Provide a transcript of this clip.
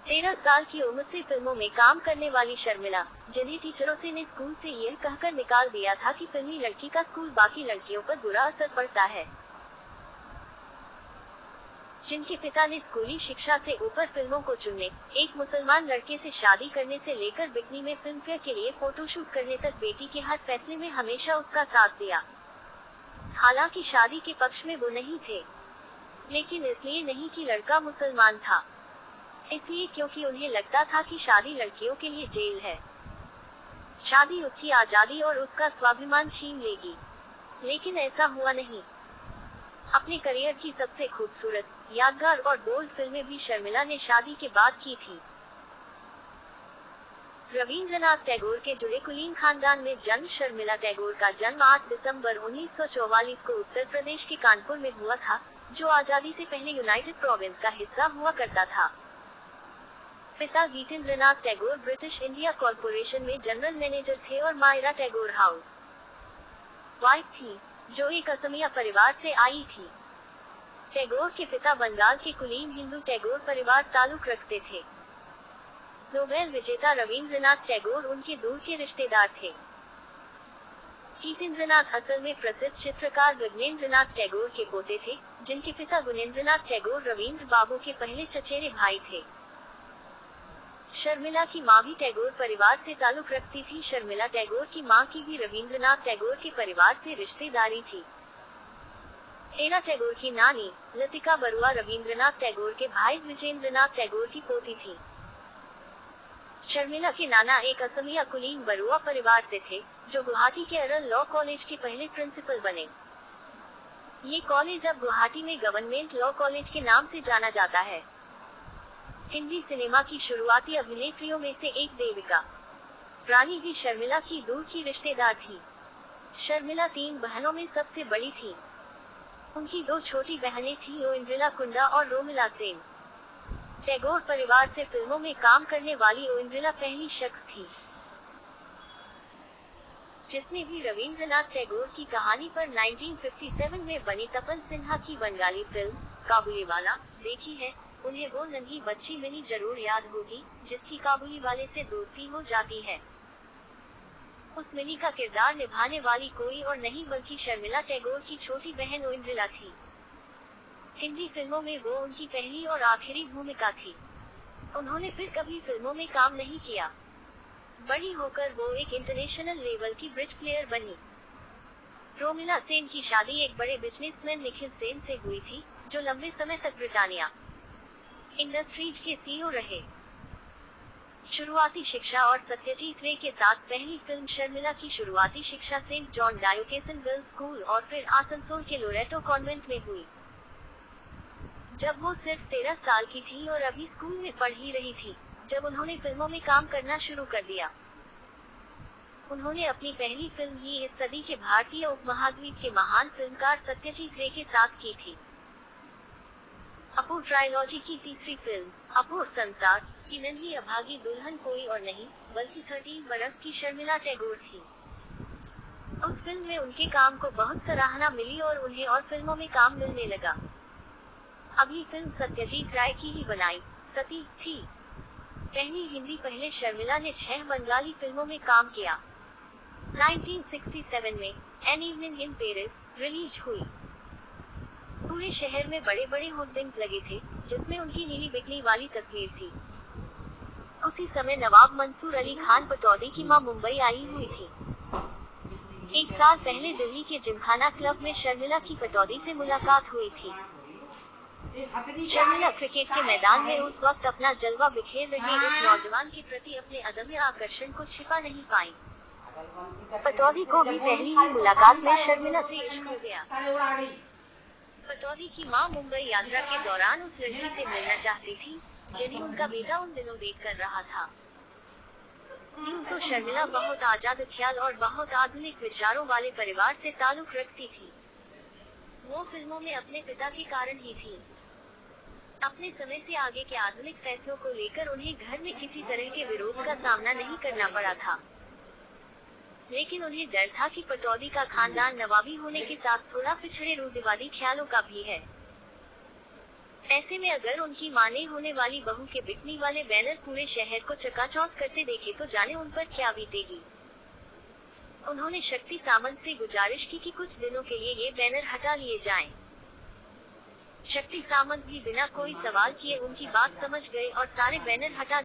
13 साल की उम्र से फिल्मों में काम करने वाली शर्मिला, जिन्हें टीचरों से ने स्कूल से यह कहकर निकाल दिया था कि फिल्मी लड़की का स्कूल बाकी लड़कियों पर बुरा असर पड़ता है, जिनके पिता ने स्कूली शिक्षा से ऊपर फिल्मों को चुनने, एक मुसलमान लड़के से शादी करने से लेकर बिकनी में फिल्म फेयर के लिए फोटोशूट करने तक बेटी के हर फैसले में हमेशा उसका साथ दिया। हालांकि शादी के पक्ष में वो नहीं थे, लेकिन इसलिए नहीं कि लड़का मुसलमान था, इसलिए क्योंकि उन्हें लगता था कि शादी लड़कियों के लिए जेल है। शादी उसकी आजादी और उसका स्वाभिमान छीन लेगी, लेकिन ऐसा हुआ नहीं। अपने करियर की सबसे खूबसूरत, यादगार और बोल्ड फिल्में भी शर्मिला ने शादी के बाद की थी। रविंद्रनाथ टैगोर के जुड़े कुलीन खानदान में जन्म शर्मिला टैगोर का जन्म 8 दिसंबर 1944 को उत्तर प्रदेश के कानपुर में हुआ था, जो आजादी से पहले यूनाइटेड प्रोविंस का हिस्सा हुआ करता था। पिता गीतेंद्रनाथ टैगोर ब्रिटिश इंडिया कॉरपोरेशन में जनरल मैनेजर थे और मायरा टैगोर हाउस वाइफ थी, जो एक असमिया परिवार से आई थी। टैगोर के पिता बंगाल के कुलीन हिंदू टैगोर परिवार ताल्लुक रखते थे। नोबेल विजेता रविंद्रनाथ टैगोर उनके दूर के रिश्तेदार थे। गीतेंद्रनाथ असल में प्रसिद्ध चित्रकार गगनेंद्रनाथ टैगोर के पोते थे, जिनके पिता गुणेंद्रनाथ टैगोर रविंद्र बाबू के पहले चचेरे भाई थे। शर्मिला की मां भी टैगोर परिवार से ताल्लुक रखती थी। शर्मिला टैगोर की मां की भी रविंद्रनाथ टैगोर के परिवार से रिश्तेदारी थी। एरा टैगोर की नानी लतिका बरुआ रविंद्रनाथ टैगोर के भाई विजेंद्रनाथ टैगोर की पोती थी। शर्मिला के नाना एक असमिया कुलीन बरुआ परिवार से थे, जो गुवाहाटी के अरल लॉ कॉलेज के पहले प्रिंसिपल बने। ये कॉलेज अब गुवाहाटी में गवर्नमेंट लॉ कॉलेज के नाम से जाना जाता है। हिंदी सिनेमा की शुरुआती अभिनेत्रियों में से एक देविका रानी भी शर्मिला की दूर की रिश्तेदार थी। शर्मिला 3 बहनों में सबसे बड़ी थी। उनकी 2 छोटी बहनें थीं, ओइंद्रिला कुंडा और रोमिला सेन। टैगोर परिवार से फिल्मों में काम करने वाली ओइंद्रिला पहली शख्स थी, जिसने भी रविंद्रनाथ टैगोर की कहानी पर 1957 में बनी तपन सिन्हा की बंगाली फिल्म काबुलीवाला देखी है। उन्हें वो नन्ही बच्ची मिनी जरूर याद होगी, जिसकी काबुली वाले से दोस्ती हो जाती है। उस मिनी का किरदार निभाने वाली कोई और नहीं बल्कि शर्मिला टैगोर की छोटी बहन ओइंद्रिला थी। हिंदी फिल्मों में वो उनकी पहली और आखिरी भूमिका थी। उन्होंने फिर कभी फिल्मों में काम नहीं किया। बड़ी होकर वो एक इंटरनेशनल लेवल की ब्रिज प्लेयर बनी। रोमिला सेन की शादी एक बड़े बिजनेसमैन निखिल सेन से हुई थी, जो लंबे समय तक ब्रिटानिया इंडस्ट्रीज के सीईओ रहे। शुरुआती शिक्षा और सत्यजीत रे के साथ पहली फिल्म शर्मिला की शुरुआती शिक्षा सेंट जॉन डायोकेसन गर्ल्स स्कूल और फिर आसनसोल के लोरेटो कॉन्वेंट में हुई। जब वो सिर्फ 13 साल की थी और अभी स्कूल में पढ़ ही रही थी, जब उन्होंने फिल्मों में काम करना शुरू कर दिया। उन्होंने अपनी पहली फिल्म ही इस सदी के भारतीय उपमहाद्वीप के महान फिल्मकार सत्यजीत रे के साथ की थी। अपूर ट्रायलॉजी की तीसरी फिल्म अपूर संसार की नन्ही अभागी दुल्हन कोई और नहीं बल्कि 13 बरस की शर्मिला टैगोर थी। उस फिल्म में उनके काम को बहुत सराहना मिली और उन्हें और फिल्मों में काम मिलने लगा। अगली फिल्म सत्यजीत राय की ही बनाई सती थी। पहली हिंदी पहले शर्मिला ने 6 बंगाली फिल्मों में काम किया। 1967 में an evening in Paris release हुई। पूरे शहर में बड़े बड़े होर्डिंग्स लगे थे, जिसमें उनकी नीली बिकनी वाली तस्वीर थी। उसी समय नवाब मंसूर अली खान पटौदी की मां मुंबई आई हुई थी। एक साल पहले दिल्ली के जिमखाना क्लब में शर्मिला की पटौदी से मुलाकात हुई थी। शर्मिला क्रिकेट के मैदान में उस वक्त अपना जलवा बिखेर रहे इस नौजवान के प्रति अपने अदम्य आकर्षण को छिपा नहीं पाई। पटौदी को भी पहली ही मुलाकात में शर्मिला से इश्क हो गया। पटौदी की मां मुंबई यात्रा के दौरान उस लड़की से मिलना चाहती थी, जिन्हें उनका बेटा उन दिनों देख कर रहा था। यूं तो शर्मिला बहुत आजाद ख्याल और बहुत आधुनिक विचारों वाले परिवार से ताल्लुक रखती थी। वो फिल्मों में अपने पिता के कारण ही थी। अपने समय से आगे के आधुनिक फैसलों को लेकर उन्हें घर में किसी तरह के विरोध का सामना नहीं करना पड़ा था, लेकिन उन्हें डर था कि पटौदी का खानदान नवाबी होने के साथ थोड़ा पिछड़े रूढ़िवादी ख्यालों का भी है। ऐसे में अगर उनकी मां ने होने वाली बहू के बिकनी वाले बैनर पूरे शहर को चकाचौंध करते देखे तो जाने उन पर क्या बीतेगी। उन्होंने शक्ति सामंत से गुजारिश की कि कुछ दिनों के लिए ये बैनर हटा लिए जाएं। शक्ति सामंत भी बिना कोई सवाल किए उनकी बात समझ गए और सारे बैनर हटा